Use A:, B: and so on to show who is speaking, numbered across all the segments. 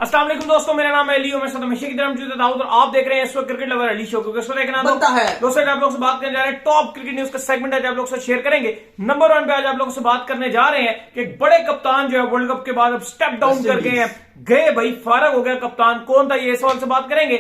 A: अस्सलाम वालेकुम दोस्तों, मेरा नाम है अली और मैं हमेशा की तरह मौजूद दाऊद और आप देख रहे हैं इस वक्त क्रिकेट लवर अली शो को। किस देखना
B: बनता है
A: दोस्तों, आप लोग से बात करने जा रहे हैं टॉप क्रिकेट न्यूज का सेगमेंट आज आप लोग से शेयर करेंगे। नंबर 1 पे आज आप लोगों से बात करने जा रहे हैं कि एक बड़े कप्तान जो है वर्ल्ड कप के बाद अब स्टेप डाउन कर गए हैं। गए भाई, फारग हो गया कप्तान। कौन था ये सवाल से बात करेंगे।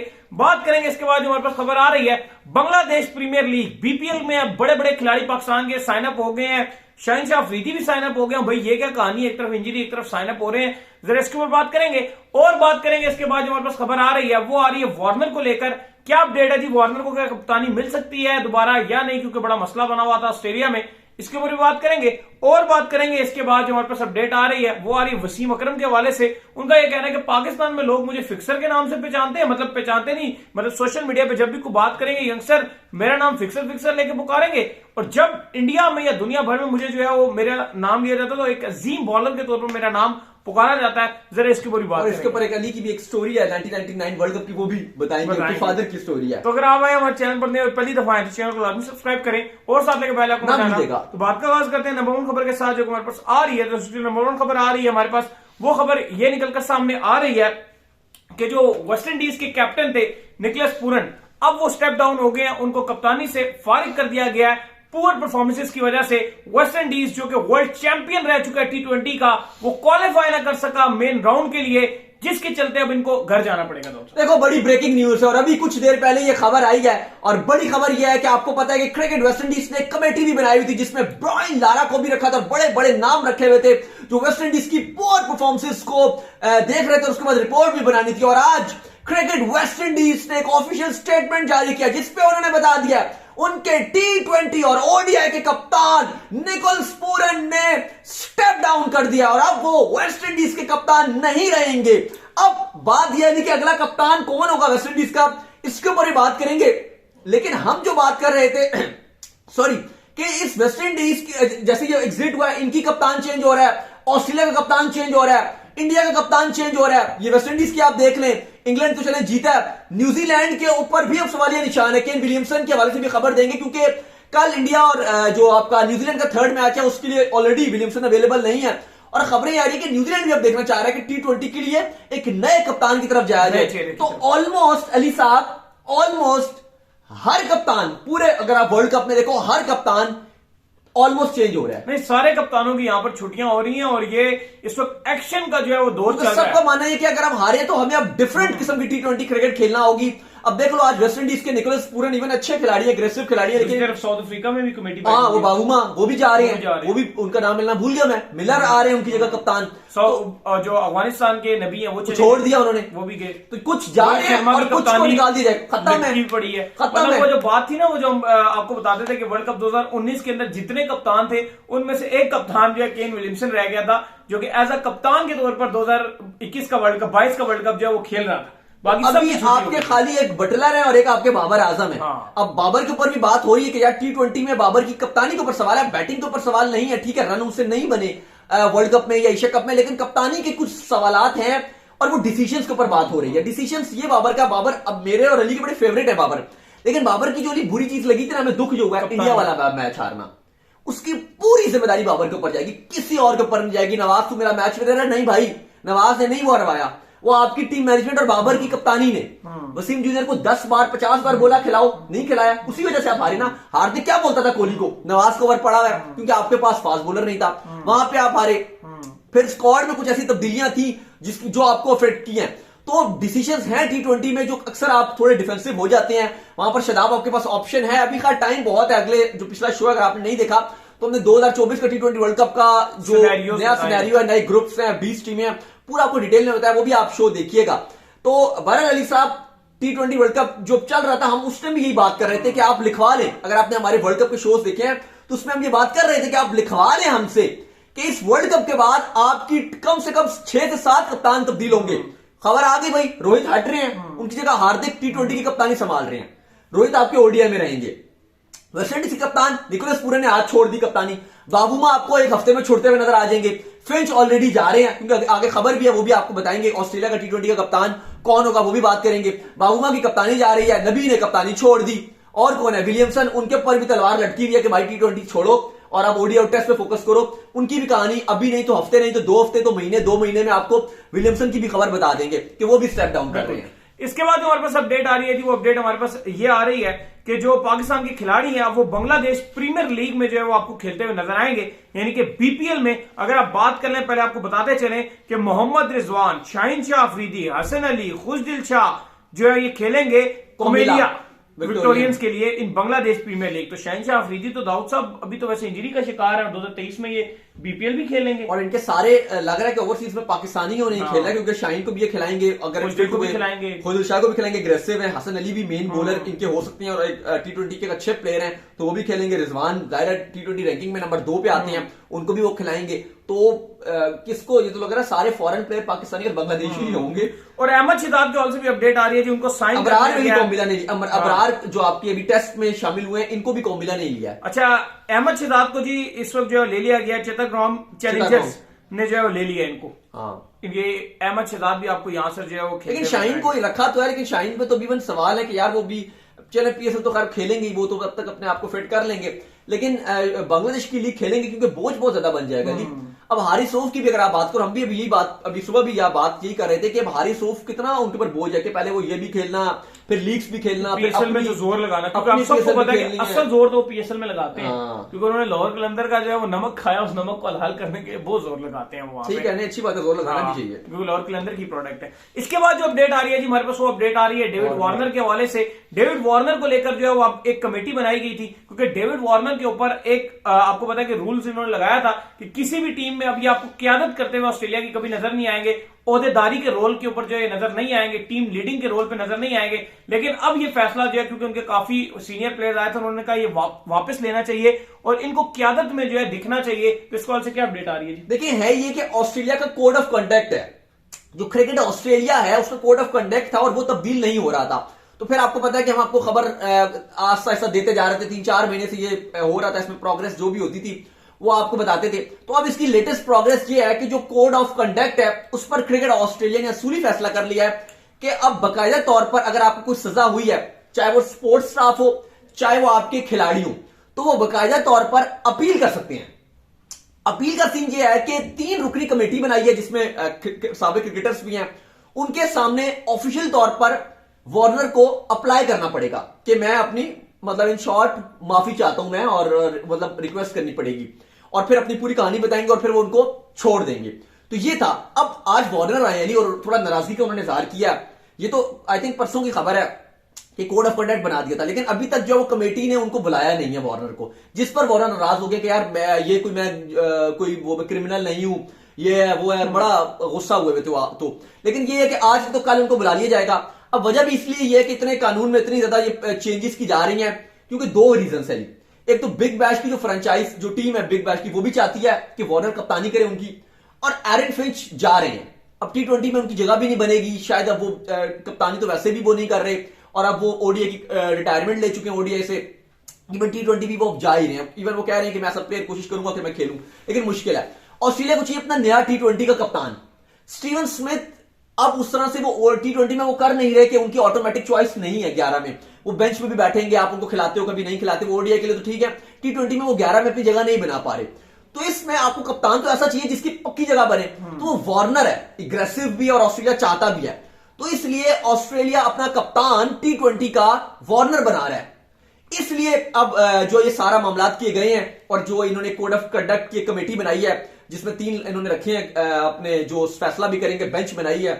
A: इसके बाद जो हमारे पास खबर आ रही है, बांग्लादेश प्रीमियर लीग बीपीएल में अब बड़े बड़े खिलाड़ी पाकिस्तान के साइन अप हो गए हैं। शहनशाह अफरीदी भी साइन अप हो गए। भाई ये क्या कहानी है, एक तरफ इंजरी एक तरफ साइन अप हो रहे हैं। जरा इसके ऊपर बात करेंगे और बात करेंगे। इसके बाद जो हमारे पास खबर आ रही है वो आ रही है वार्नर को लेकर। क्या अपडेट है जी, वार्नर को क्या कप्तानी मिल सकती है दोबारा या नहीं, क्योंकि बड़ा मसला बना हुआ था ऑस्ट्रेलिया में। इसके ऊपर भी बात करेंगे और बात करेंगे। इसके बाद जो हमारे पास अपडेट आ रही है वो आ रही है वसीम अकरम के हवाले से। उनका यह कहना है कि पाकिस्तान में लोग मुझे फिक्सर के नाम से पहचानते हैं, मतलब पहचानते नहीं, मतलब सोशल मीडिया पे जब भी कोई बात करेंगे यंगस्टर मेरा नाम फिक्सर फिक्सर लेके पुकारेंगे, और जब इंडिया में या दुनिया भर में मुझे जो है वो मेरा नाम लिया जाता है तो एक अजीम बॉलर के तौर पर मेरा नाम पुकारा जाता है। जरा इसके ऊपर बात,
B: इसके ऊपर एक अली की भी एक स्टोरी है 1999 वर्ल्ड कप की, वो भी बताएंगे। उनके फादर की स्टोरी है।
A: तो अगर आप आए हमारे चैनल पर पहली दफा है तो चैनल को लाजमी सब्सक्राइब करें और साथ लेकर बेल आइकन को दबाना। तो बात का आगाज करते हैं नंबर 1 खबर के साथ जो हमारे पास आ रही है। तो नंबर 1 खबर आ रही है हमारे पास, वो खबर ये निकलकर सामने आ रही है कि जो वेस्ट इंडीज के कैप्टन थे निकोलस पूरन, अब वो स्टेप डाउन हो गए हैं। उनको कप्तानी से फारिग कर दिया गया है पुअर परफॉर्मेंसेस की वजह से। वेस्ट इंडीज जो कि वर्ल्ड चैंपियन रह चुका है T20 का, वो क्वालिफाई ना कर सका मेन राउंड के लिए, जिसके चलते अब इनको घर जाना पड़ेगा। दोस्तों
B: देखो, बड़ी ब्रेकिंग न्यूज है और अभी कुछ देर पहले ये खबर आई है। और बड़ी खबर यह है कि आपको पता है कि क्रिकेट वेस्ट इंडीज ने कमेटी भी बनाई हुई थी जिसमें ब्रायन लारा को भी रखा था। बड़े बड़े नाम रखे हुए थे जो वेस्ट इंडीज की पुअर परफॉर्मेंस को देख रहे थे, उसके बाद रिपोर्ट भी बनानी थी। और आज क्रिकेट वेस्ट इंडीज ने एक ऑफिशियल स्टेटमेंट जारी किया जिसपे उन्होंने बता दिया उनके T20 और ओडीआई के कप्तान निकोलस पूरन ने स्टेप डाउन कर दिया और अब वो वेस्ट इंडीज के कप्तान नहीं रहेंगे। अब बात यह नहीं कि अगला कप्तान कौन होगा वेस्ट इंडीज का, इसके ऊपर ही बात करेंगे। लेकिन हम जो बात कर रहे थे सॉरी, कि इस वेस्ट इंडीज की जैसे ये एग्जिट हुआ है, इनकी कप्तान चेंज हो रहा है, ऑस्ट्रेलिया का कप्तान चेंज हो रहा है, इंडिया का कप्तान चेंज हो रहा है। ये वेस्ट इंडीज की आप देख लें, इंग्लैंड तो चले जीता है, न्यूजीलैंड के ऊपर भी अब सवालिया निशान है। केन विलियमसन के हवाले से भी खबर देंगे क्योंकि कल इंडिया और जो आपका न्यूजीलैंड का थर्ड मैच है उसके लिए ऑलरेडी विलियमसन अवेलेबल नहीं है। और खबरें आ रही है कि न्यूजीलैंड भी अब देखना चाह रहा है कि T20 के लिए एक नए कप्तान की तरफ जाया जाए। तो ऑलमोस्ट अली साहब, ऑलमोस्ट हर कप्तान पूरे, अगर आप वर्ल्ड कप में देखो, हर कप्तान ऑलमोस्ट चेंज हो रहा है।
A: नहीं, सारे कप्तानों की यहाँ पर छुट्टियां हो रही हैं और ये इस वक्त एक्शन का जो है वो दौर चल रहा है।
B: सबका मानना है कि अगर हम हारे तो हमें अब डिफरेंट किस्म की T20 क्रिकेट खेलना होगी। अब देख लो, आज वेस्ट इंडीज के निकोलस पूरन इवन अच्छे खिलाड़ी है, एग्रेसिव खिलाड़ी है, लेकिन
A: साउथ अफ्रीका में भी कमेटी,
B: हाँ वो बाबूमा वो भी जा रहे हैं, वो भी उनका नाम मिलना भूल गया मैं, मिलर आ रहे हैं उनकी जगह कप्तान।
A: जो अफगानिस्तान के नबी हैं वो
B: छोड़ दिया उन्होंने,
A: वो भी गए।
B: तो कुछ जा रहे हैं और कुछ को निकाल दिया जाए। खत्म है,
A: पड़ी है।
B: खत्म है।
A: वो जो बात थी ना, वो जो आपको बताते थे कि वर्ल्ड कप 2019 के अंदर जितने कप्तान थे उनमें से एक कप्तान जो है केन विलियमसन रह गया था, जो कि एज अ कप्तान के तौर पर 2021 का वर्ल्ड कप 22 का वर्ल्ड कप जो है वो खेल रहा था।
B: अभी आपके खाली एक बटलर है और एक आपके बाबर आजम है।
A: हाँ।
B: अब बाबर के ऊपर भी बात हो रही है कि यार T20 में बाबर की कप्तानी के ऊपर सवाल है, बैटिंग के ऊपर सवाल नहीं है। ठीक है, रन उनसे नहीं बने वर्ल्ड कप में या एशिया कप में, लेकिन कप्तानी के कुछ सवालात हैं और वो डिसीजंस के ऊपर बात हो रही है। डिसीजंस ये बाबर का, बाबर अब मेरे और अली के बड़े फेवरेट है बाबर, लेकिन बाबर की जो बुरी चीज लगी थी ना, हमें दुख जो हुआ इंडिया वाला मैच हारना, उसकी पूरी जिम्मेदारी बाबर के ऊपर जाएगी, किसी और के ऊपर नहीं जाएगी। नवाज तू मेरा मैच में दे रहा है, नहीं भाई, नवाज ने नहीं वो हरवाया, वो आपकी टीम मैनेजमेंट और बाबर की कप्तानी ने। वसीम जूनियर को 10 बार 50 बार बोला खिलाओ, नहीं खिलाया, उसी वजह से आप हारे ना। हार्दिक क्या बोलता था कोहली को, नवाज को ओवर पड़ा हुआ है क्योंकि आपके पास फास्ट बॉलर नहीं था, वहां पे आप हारे। फिर स्क्वाड में कुछ ऐसी तब्दीलियां थी जिसकी जो आपको अफेक्ट की हैं। तो डिसीजंस हैं T20 में जो अक्सर आप थोड़े डिफेंसिव हो जाते हैं, वहां पर शदाब आपके पास ऑप्शन है। अभी का टाइम बहुत है, अगले जो पिछला शो अगर आपने नहीं देखा तो हमने 2024 का T20 वर्ल्ड कप का जो नया सिनेरियो है, नए ग्रुप्स हैं, 20 टीमें हैं, पूरा आपको डिटेल में बताया, वो भी आप शो देखिएगा। तो बहरहाल अली साहब, T20 वर्ल्ड कप जो चल रहा था, हम उस टाइम भी यही बात कर रहे थे कि आप लिखवा लें, अगर आपने हमारे वर्ल्ड कप के शोज देखे हैं तो उसमें हम ये बात कर रहे थे कि आप लिखवा लें हमसे कि इस वर्ल्ड कप के बाद आपकी कम से कम 6 से 7 कप्तान तब्दील होंगे। खबर आ गई भाई, रोहित हट रहे हैं, उनकी जगह हार्दिक T20 की कप्तानी संभाल रहे हैं, रोहित आपके ओडीआई में रहेंगे। वेस्ट इंडीज के कप्तान निकोलस पूरन ने आज छोड़ दी कप्तानी, बाबूमा आपको एक हफ्ते में छोड़ते हुए नजर आ जाएंगे। फिंच ऑलरेडी जा रहे हैं क्योंकि आगे खबर भी है, वो भी आपको बताएंगे। ऑस्ट्रेलिया का T20 का कप्तान कौन होगा वो भी बात करेंगे। बाबूमा की कप्तानी जा रही है, नबी ने कप्तानी छोड़ दी, और कौन है, विलियमसन, उनके ऊपर भी तलवार लटकी हुई है कि भाई T20 छोड़ो और आप ओडीआई टेस्ट पे फोकस करो। उनकी भी कहानी अभी नहीं तो हफ्ते, नहीं तो 2 हफ्ते, तो महीने, 2 महीने में आपको विलियमसन की भी खबर बता देंगे कि वो भी स्टेप डाउन कर रहे हैं।
A: इसके बाद जो हमारे पास अपडेट आ रही है जी, वो अपडेट हमारे पास ये आ रही है कि जो पाकिस्तान के खिलाड़ी हैं वो बांग्लादेश प्रीमियर लीग में जो है वो आपको खेलते हुए नजर आएंगे, यानी कि बीपीएल में। अगर आप बात कर लें, पहले आपको बताते चलें कि मोहम्मद रिजवान, शाहीन शाह अफरीदी, हसन अली, खुशदिल शाह जो है ये खेलेंगे कोमेलिया विक्टोरियंस के लिए इन बांग्लादेश प्रीमियर लीग। तो शाहीन शाह अफरीदी तो दाऊद साहब अभी तो वैसे इंजरी का शिकार है, 2023 में ये बीपीएल भी खेलेंगे।
B: और इनके सारे लग रहा है कि ओवरसीज में पाकिस्तानी ही नहीं खेल रहा है, क्योंकि शाहीन को भी ये खिलाएंगे, अगर
A: खुशदिल को भी खिलाएंगे,
B: खुशदिल शाह को भी खिलाएंगे, अग्रेसिव है। हसन अली भी मेन बॉलर इनके हो सकते हैं और T20 के अच्छे प्लेयर हैं, तो वो भी खेलेंगे। रिजवान जाहिर T20 रैंकिंग में नंबर 2 पे आते हैं, उनको भी वो खिलाएंगे। तो किसको, ये तो लग रहा है सारे फॉरेन प्लेयर पाकिस्तानी और बांग्लादेशी ही होंगे।
A: और अहमद शिदाब की ऑल्सो भी अपडेट आ रही है जी, उनको साइन
B: अबरार में भी कौमिला नहीं, अबरार जो आपकी अभी टेस्ट में शामिल हुए हैं, इनको भी कौमिला नहीं लिया।
A: अच्छा, अहमद शिदाब को जी इस वक्त जो ले लिया गया, चित्तगोंग चैलेंजर्स ने जो है वो ले लिया इनको।
B: हाँ,
A: ये अहमद शिदाब भी आपको यहां से जो है वो
B: लेकिन शाहीन को रखा तो है, लेकिन शाहीन पे तो भी सवाल है कि यार वो भी चले पीएसएल तो खैर खेलेंगे ही, वो तो तब तक अपने आप को फिट कर लेंगे, लेकिन बांग्लादेश की लीग खेलेंगे क्योंकि बोझ बहुत ज्यादा बन जाएगा जी। अब हारिस रऊफ की भी अगर आप बात करो, हम भी अभी सुबह भी यह बात यही कर रहे थे कि अब हारिस रऊफ कितना उनके ऊपर बोझ है कि पहले वो ये भी खेलना, फिर लीग्स भी खेलना,
A: पीएसएल में जो जोर लगाना, क्योंकि आप सबको पता है कि असल जोर तो पीएसएल में लगाते हैं, क्योंकि उन्होंने लाहौर कलंदर का जो है वो नमक खाया, उस नमक को हलाल करने के बहुत जोर लगाते हैं वो।
B: ठीक है, अच्छी बात है, जोर लगाना भी चाहिए,
A: क्योंकि लाहौर कलंदर की प्रोडक्ट है। इसके बाद जो अपडेट आ रही है जी हमारे पास, वो अपडेट आ रही है डेविड वार्नर के हवाले से। डेविड वार्नर को लेकर जो है वो एक कमेटी बनाई गई थी, क्योंकि डेविड वार्नर के ऊपर एक आपको पता है कि रूल्स इन्होंने लगाया था कि किसी भी टीम में अभी आपको क्यादत करते हुए ऑस्ट्रेलिया की कभी नजर नहीं आएंगे, ओहदेदारी के रोल के ऊपर जो है नजर नहीं आएंगे, टीम लीडिंग के रोल पे नजर नहीं आएंगे। लेकिन अब ये फैसला जो है, क्योंकि उनके काफी सीनियर प्लेयर्स आए थे, उन्होंने कहा ये वापस लेना चाहिए और इनको क्यादत में जो है दिखना चाहिए। तो इस कॉल से क्या अपडेट आ रही है जी?
B: देखिए, है ये कि ऑस्ट्रेलिया का कोड ऑफ कंडक्ट है, जो क्रिकेट ऑस्ट्रेलिया है उसका कोड ऑफ कंडक्ट था और वो तब्दील नहीं हो रहा था। तो फिर आपको पता है कि हम आपको खबर आस्ता आस्ता देते जा रहे थे, 3-4 महीने से ये हो रहा था, इसमें प्रोग्रेस जो भी होती थी वो आपको बताते थे। तो अब इसकी लेटेस्ट प्रोग्रेस ये है कि जो कोड ऑफ कंडक्ट है उस पर क्रिकेट ऑस्ट्रेलिया ने असूली फैसला कर लिया है कि अब बाकायदा तौर पर अगर आपको कुछ सजा हुई है, चाहे वो स्पोर्ट्स स्टाफ हो, चाहे वो आपके खिलाड़ी हो, तो वो बाकायदा तौर पर अपील कर सकते हैं। अपील का सीन ये है कि 3 रुकनी कमेटी बनाई है जिसमें साबिक क्रिकेटर्स भी हैं, उनके सामने ऑफिशियल तौर पर वार्नर को अप्लाई करना पड़ेगा कि मैं अपनी मतलब इन शॉर्ट माफी चाहता हूं मैं, और मतलब रिक्वेस्ट करनी पड़ेगी, और फिर अपनी पूरी कहानी बताएंगे और फिर वो उनको छोड़ देंगे। तो ये था। अब आज वार्नर आए हैं और थोड़ा नाराजगी का उन्होंने इजहार किया। ये तो आई थिंक परसों की खबर है कि कोड ऑफ कंडक्ट बना दिया था, लेकिन अभी तक जो वो कमेटी ने उनको बुलाया नहीं है वार्नर को, जिस पर वार्नर नाराज हो गया कि यार मैं कोई वो क्रिमिनल नहीं हूं, ये वो है, बड़ा गुस्सा हुए तो। लेकिन ये है कि आज तो कल उनको बुला लिया जाएगा। अब वजह भी इसलिए ये है कि इतने कानून में इतनी ज्यादा ये चेंजेस की जा रही हैं, क्योंकि 2 रीजन है। एक तो बिग बैश की जो फ्रेंचाइज जो टीम है बिग बैश की, वो भी चाहती है कि वार्नर कप्तानी करे उनकी, और एरन फिंच जा रहे हैं। अब T20 में उनकी जगह भी नहीं बनेगी शायद, अब वो कप्तानी तो वैसे भी वो नहीं कर रहे, और अब वो ओडीआई की रिटायरमेंट ले चुके हैं ओडीआई से। इवन T20 भी वो जा ही रहे हैं, इवन वो कह रहे हैं कि मैं सब प्लेयर कोशिश करूंगा कि मैं खेलूं, लेकिन मुश्किल है। ऑस्ट्रेलिया को चाहिए अपना नया T20 का कप्तान। स्टीवन स्मिथ अब उस तरह से वो T20 में वो कर नहीं रहे कि उनकी ऑटोमेटिक चॉइस नहीं है 11 में, वो बेंच पे भी बैठेंगे, आप उनको खिलाते हो कभी नहीं खिलाते, वो ओडीआई के लिए तो ठीक है, T20 में वो 11 में अपनी जगह नहीं बना पा रहे। तो इसमें आपको कप्तान तो ऐसा चाहिए जिसकी पक्की जगह बने, तो वो वार्नर है, एग्रेसिव भी और ऑस्ट्रेलिया चाहता भी है, तो इसलिए ऑस्ट्रेलिया अपना कप्तान T20 का वार्नर बना रहा है। इसलिए अब जो ये सारा मामला किए गए हैं और जो इन्होंने कोड ऑफ कंडक्ट की कमेटी बनाई है जिसमें 3 इन्होंने रखे हैं अपने जो फैसला भी करेंगे, बेंच बनाई है,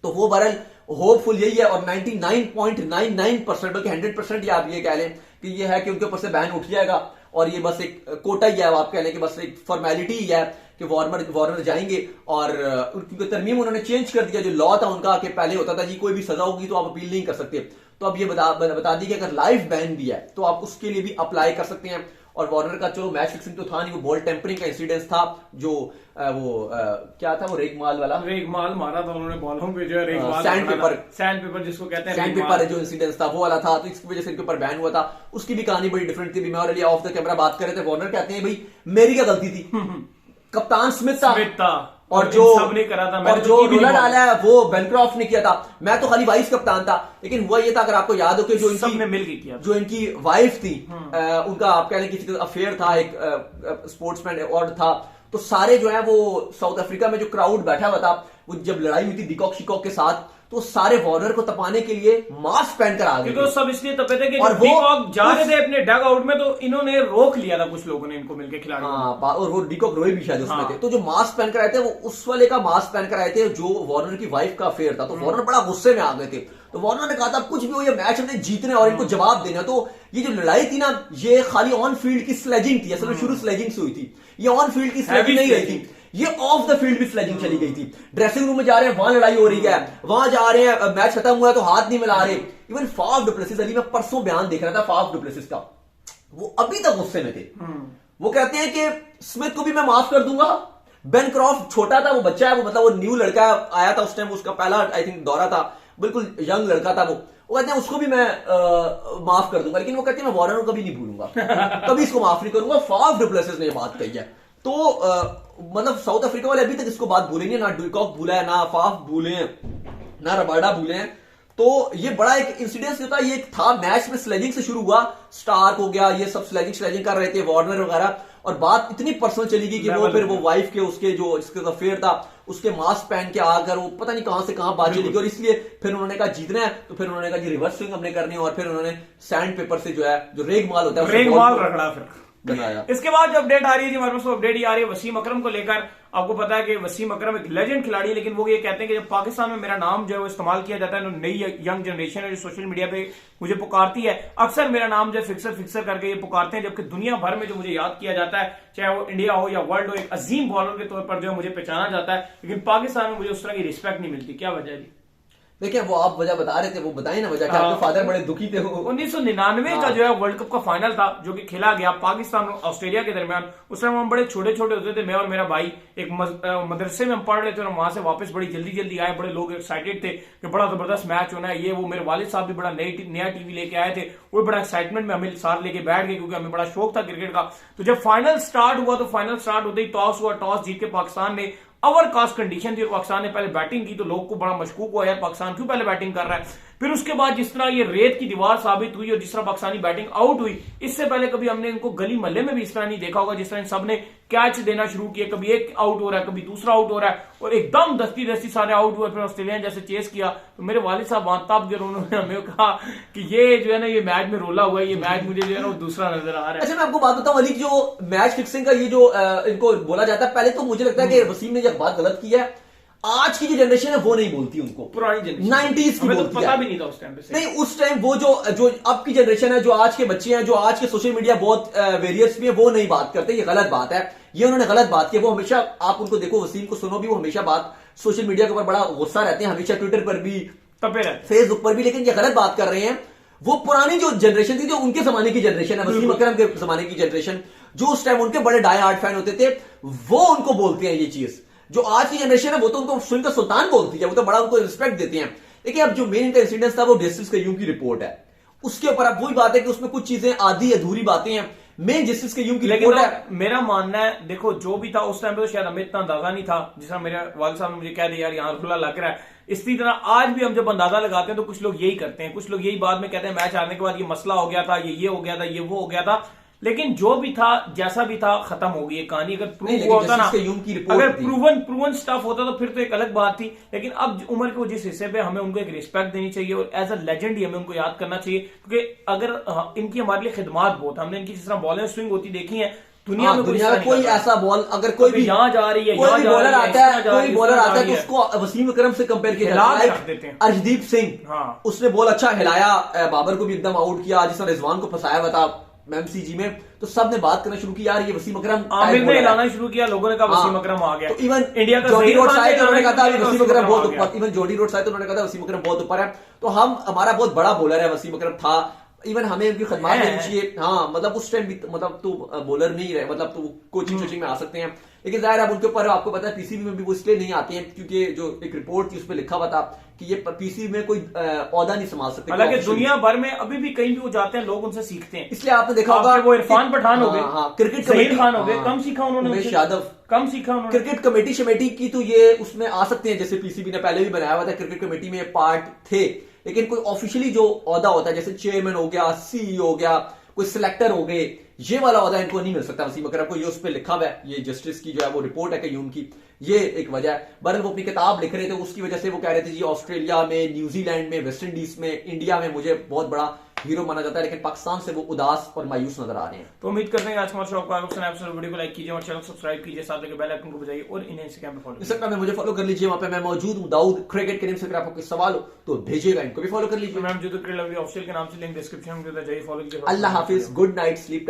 B: तो वो बहरहाल होपफुल यही है। और 99.99% बल्कि 100% या आप ये कह लें कि ये है कि उनके ऊपर से बैन उठ जाएगा और ये बस एक कोटा ही है, आप कह लें कि बस एक फॉर्मेलिटी ही है कि वार्नर जाएंगे। और क्योंकि तरमीम उन्होंने चेंज कर दिया, जो लॉ था उनका कि पहले होता था जी कोई भी सजा होगी तो आप अपील नहीं कर सकते, तो अब ये बता दी कि अगर लाइफ बैन भी है तो आप उसके लिए भी अप्लाई कर सकते हैं। और वार्नर का चलो मैच फिक्सिंग तो था नहीं, वो बॉल टेम्परिंग का इंसिडेंस था, जो क्या था वो रेगमाल
A: मारा था उन्होंने बॉलों पे, जो है
B: सैंड
A: पेपर जिसको कहते हैं,
B: सैंड पेपर जो इंसिडेंस था वो वाला था, तो इसकी वजह से इनके ऊपर बैन हुआ था। उसकी भी कहानी बड़ी डिफरेंट थी। मैं और अली ऑफ द कैमरा बात कर रहे थे, वार्नर कहते हैं भाई मेरी क्या गलती थी, कप्तान स्मिथ था और जो
A: सबने करा था,
B: और जो रोला डाला है वो बेनक्रॉफ्ट ने किया था। मैं तो खाली वाइस कप्तान था, लेकिन हुआ ये था, अगर आपको याद हो कि जो
A: सबने मिलकर किया,
B: जो इनकी वाइफ थी, उनका आप कह लें किसी का अफेयर था, एक स्पोर्ट्समैन अवार्ड था, तो सारे जो है वो साउथ अफ्रीका में जो क्राउड बैठा हुआ था, वो जब लड़ाई हुई थी डिकॉक शिकॉक के साथ, तो सारे वार्नर को तपाने के लिए मास्क पहनकर आ गए,
A: सब इसलिए तपे थे कि
B: और वो
A: डिकॉक जा रहे थे अपने डग आउट में, तो इन्होंने रोक लिया था कुछ लोगों ने इनको मिलकर खिलाड़ी।
B: हाँ, और वो डिकॉक रोय भी शायद उसमें थे। तो जो मास्क पहनकर आए थे वो उस वाले का मास्क पहनकर आए थे जो वार्नर की वाइफ का अफेयर था। तो वार्नर बड़ा गुस्से में आ गए थे, तो वार्नर ने कहा था कुछ भी हो, ये मैच हमने जीतना और इनको जवाब देना। तो ये जो लड़ाई थी ना, ये खाली ऑन फील्ड की स्लेजिंग थी, असल में शुरू स्लेजिंग से हुई थी, ये ऑन फील्ड की स्लेजिंग नहीं रही थी, ये ऑफ द फील्ड भी स्लेजिंग चली गई थी। ड्रेसिंग रूम में जा रहे हैं, वहां लड़ाई हो रही है, वहां जा रहे हैं, मैच खत्म हुआ है तो हाथ नहीं मिला रहे। Even Faf du Plessis, Ali मैं परसों बयान देख रहा था फाफ डु प्लेसिस का, वो अभी तक गुस्से में थे। वो कहते हैं कि स्मिथ को भी मैं माफ कर दूंगा, बेनक्रॉफ्ट छोटा था, वो बच्चा है, वो मतलब वो न्यू लड़का आया था उस टाइम, उसका पहला आई थिंक दौरा था, बिल्कुल यंग लड़का था वो कहते हैं उसको भी मैं माफ कर दूंगा, लेकिन वो कहते हैं मैं वार्नर को कभी नहीं भूलूंगा, कभी इसको माफ नहीं करूंगा। फाफ डु प्लेसिस ने ये बात कही है। तो मतलब साउथ अफ्रीका वाले अभी तक इसको बात भूलेंगे, ना डिकॉक भूला है, ना फाफ भूले हैं, ना रबाडा भूले हैं। तो ये बड़ा एक इंसिडेंस होता है, ये था मैच में स्लेजिंग से शुरू हुआ, स्टार्क हो गया, ये सब स्लेजिंग कर रहे थे वार्नर वगैरह, और बात इतनी पर्सनल चली गई कि वो फिर वो वाइफ के उसके जो इसके अफेयर था उसके मास्क पहन के आकर वो पता नहीं कहां से कहां बात चली गई, और इसलिए फिर उन्होंने कहा जीतना है, तो फिर उन्होंने कहा जी रिवर्स स्विंग हमने करनी है, और फिर उन्होंने सैंड पेपर से जो है जो रेगमाल होता है
A: रेगमाल रगड़ा फिर
B: बनाया।
A: इसके बाद जो अपडेट आ रही है जी हमारे पास, वो अपडेट ही आ रही है वसीम अकरम को लेकर। आपको पता है कि वसीम अकरम एक लेजेंड खिलाड़ी है, लेकिन वो ये कहते हैं कि जब पाकिस्तान में मेरा नाम जो है वो इस्तेमाल किया जाता है, तो नई यंग जनरेशन है जो सोशल मीडिया पे मुझे पुकारती है, अक्सर मेरा नाम जो है फिक्सर करके ये पुकारते हैं, जबकि दुनिया भर में जो मुझे याद किया जाता है, चाहे वो इंडिया हो या वर्ल्ड हो, एक अजीम बॉलर के तौर पर जो है मुझे पहचाना जाता है, लेकिन पाकिस्तान में मुझे उस तरह की रिस्पेक्ट नहीं मिलती। क्या वजह है जी?
B: देखिए वो आप वजह बता रहे थे, वो बताए ना वजह, आपके फादर बड़े दुखी थे।
A: 1999 का जो है वर्ल्ड कप का फाइनल था जो कि खेला गया पाकिस्तान और ऑस्ट्रेलिया के दरमियान। उस टाइम हम बड़े छोटे छोटे होते थे, मैं और मेरा भाई, एक मदरसे में हम पढ़ रहे थे, और वहां से वापस बड़ी जल्दी आए, बड़े लोग एक्साइटेड थे कि बड़ा जबरदस्त मैच होना है, ये वो। मेरे वालिद साहब भी बड़ा नया टीवी लेके आए थे, वो बड़ा एक्साइटमेंट में हमें साथ लेके बैठ गए, क्योंकि हमें बड़ा शौक था क्रिकेट का। तो जब फाइनल स्टार्ट हुआ, तो फाइनल स्टार्ट होते ही टॉस हुआ, टॉस जीत के पाकिस्तान ने, ओवर कास्ट कंडीशन थी और पाकिस्तान ने पहले बैटिंग की, तो लोग को बड़ा मशकूक हुआ यार पाकिस्तान क्यों पहले बैटिंग कर रहा है। फिर उसके बाद जिस तरह ये रेत की दीवार साबित हुई और जिस तरह पाकिस्तानी बैटिंग आउट हुई, इससे पहले कभी हमने इनको गली मोहल्ले में भी इस तरह नहीं देखा होगा जिस तरह इन सब ने कैच देना शुरू किया, कभी एक आउट हो रहा है, कभी दूसरा आउट हो रहा है, और एकदम दस्ती सारे आउट हुए। फिर ऑस्ट्रेलिया जैसे चेस किया, तो मेरे वालिद साहब वहां तब गिर, उन्होंने हमें कहा कि ये जो है ना, ये मैच में रोला हुआ है, ये मैच मुझे जो है ना वो दूसरा नजर आ रहा है।
B: अच्छा मैं आपको बात बताऊं अली, जो मैच फिक्सिंग का ये जो इनको बोला जाता है, पहले तो मुझे लगता है कि वसीम ने जब बात गलत की है, आज की जो जनरेशन है वो नहीं बोलती उनको,
A: पुरानी जनरेशन
B: 90s की बोलती है,
A: पता भी नहीं था उस टाइम पे।
B: नहीं उस टाइम वो जो अब की जनरेशन है, जो आज के बच्चे हैं, जो आज के सोशल मीडिया बहुत वेरियस भी है, वो नहीं बात करते, ये गलत बात है, ये उन्होंने गलत बात की। वो हमेशा, आप उनको देखो, वसीम को सुनो भी, वो हमेशा बात सोशल मीडिया के ऊपर बड़ा गुस्सा रहते हैं, हमेशा ट्विटर पर भी, फेसबुक पर भी, लेकिन ये गलत बात कर रहे हैं। वो पुरानी जो जनरेशन थी, जो उनके जमाने की जनरेशन है, वसीम अकरम के जमाने की जनरेशन, जो उस टाइम उनके बड़े डाई हार्ड फैन होते थे, वो उनको बोलते हैं ये चीज। जो आज की जनरेशन है वो तो उनको स्विंग का सुल्तान बोलती है, वो तो बड़ा उनको रिस्पेक्ट देते हैं। लेकिन अब जो मेन इनका इंसिडेंस था वो जस्टिस कयूम की रिपोर्ट है, उसके ऊपर अब वही बात है कि उसमें कुछ चीजें आधी अधूरी बातें हैं। मेन जस्टिस कयूम की रिपोर्ट है,
A: मेरा मानना है, देखो जो भी था उस टाइम पे तो शायद हमें इतना अंदाजा नहीं था, जिस तरह मेरे वालिद साहब ने मुझे कह दिया यार यहाँ खुला लग रहा है, इसी तरह आज भी हम जब अंदाजा लगाते हैं तो कुछ लोग यही करते हैं, कुछ लोग यही बाद में कहते हैं मैच हारने के बाद ये मसला हो गया था, ये हो गया था, ये वो हो गया था। लेकिन जो भी था, जैसा भी था, खत्म हो गई ये कहानी। अगर प्रूव हुआ होता ना, अगर प्रूवन स्टफ होता तो फिर तो एक अलग बात थी। लेकिन अब उम्र के जिस हिस्से पे हमें उनको एक रिस्पेक्ट देनी चाहिए और एज अ लेजेंड ही हमें उनको याद करना चाहिए, क्योंकि अगर इनकी हमारे लिए खिदमात बहुत, हमने इनकी जिस तरह बॉलिंग स्विंग होती देखी है दुनिया में
B: कोई ऐसा बॉल, अगर कोई भी
A: यहाँ जा रही है,
B: कोई बॉलर आता है, कोई बॉलर आता है तो उसको वसीम अकरम से कंपेयर किया जाता है। अर्शदीप सिंह, उसने बॉल अच्छा हिलाया, बाबर को भी एकदम आउट किया, जिस तरह रिजवान को फंसाया हुआ था एमसीजी में, तो सबने बात करना शुरू की यार ये वसीम अकरम,
A: आमिर ने हिलाना शुरू किया, लोगों ने कहा वसीम अकरम आ गया।
B: तो इवन
A: इंडिया का
B: जॉडी रोड्स आए तो उन्होंने कहा था वसीम अकरम बहुत ऊपर, इवन जॉडी रोड्स आए तो उन्होंने कहा था वसीम अकरम बहुत ऊपर है। तो हम, हमारा बहुत बड़ा बॉलर है वसीम अकरम था, इवन हमें उनकी खदमात
A: है।
B: लेनी चाहिए। हाँ, मतलब उस टाइम भी मतलब तो बॉलर नहीं रहे, मतलब तो कोचिंग कोचिंग में आ सकते हैं, लेकिन जाहिर है अब उनके ऊपर आपको पता है पीसीबी में भी वो इसलिए नहीं आते हैं क्योंकि जो एक रिपोर्ट थी उस पर लिखा हुआ था कि ये पीसीबी में कोई ओहदा नहीं संभाल सकते।
A: हालांकि
B: officially।
A: दुनिया भर में अभी भी कहीं भी वो जाते हैं लोग उनसे सीखते हैं।
B: इसलिए आपने देखा होगा
A: आपके वो इरफान पठान हो गए,
B: हाँ, क्रिकेट
A: जहीर
B: कमेटी,
A: खान हो गए,
B: हाँ,
A: कम सीखा उन्होंने
B: उमेश
A: उनसे।
B: यादव,
A: कम सीखा उन्होंने।
B: क्रिकेट कमेटी शमेटी की तो ये उसमें आ सकते हैं, जैसे पीसीबी ने पहले भी बनाया हुआ था, क्रिकेट कमेटी में पार्ट थे, लेकिन कोई ऑफिशियली जो ओहदा होता है जैसे चेयरमैन हो गया, सीईओ हो गया, कोई सिलेक्टर हो गए, ये वाला ओहदा इनको नहीं मिल सकता वसीम अकरम को। ये उस पर लिखा हुआ है, ये जस्टिस की जो है वो रिपोर्ट है कयूम की, ये एक वजह है। बहरहाल वो अपनी किताब लिख रहे थे, उसकी वजह से वो कह रहे थे जी ऑस्ट्रेलिया में, न्यूजीलैंड में, वेस्ट इंडीज में, इंडिया में मुझे बहुत बड़ा हीरो माना जाता है, लेकिन पाकिस्तान से वो उदास और मायूस नजर आ रहे हैं।
A: तो उम्मीद करते हैं आज हमारे शो आपको आगे पसंद वीडियो को लाइक कीजिए और चैनल सब्सक्राइब कीजिए, साथ में बेल आइकन को बजाइए और इन्हें इंस्टाग्राम पे फॉलो कीजिए।
B: इंस्टाग्राम में मुझे फॉलो कर लीजिए, वहां पे मैं मौजूद हूं दाऊद क्रिकेट के नेम से। अगर आपको कोई सवाल हो तो भेजिएगा, इनको भी फॉलो कर लीजिए।
A: मैम जो तो ऑफिशियल के नाम से लिंक डिस्क्रिप्शन में जाइए, फॉलो कीजिए।
B: अल्लाह हाफिज, गुड नाइट, स्लीप।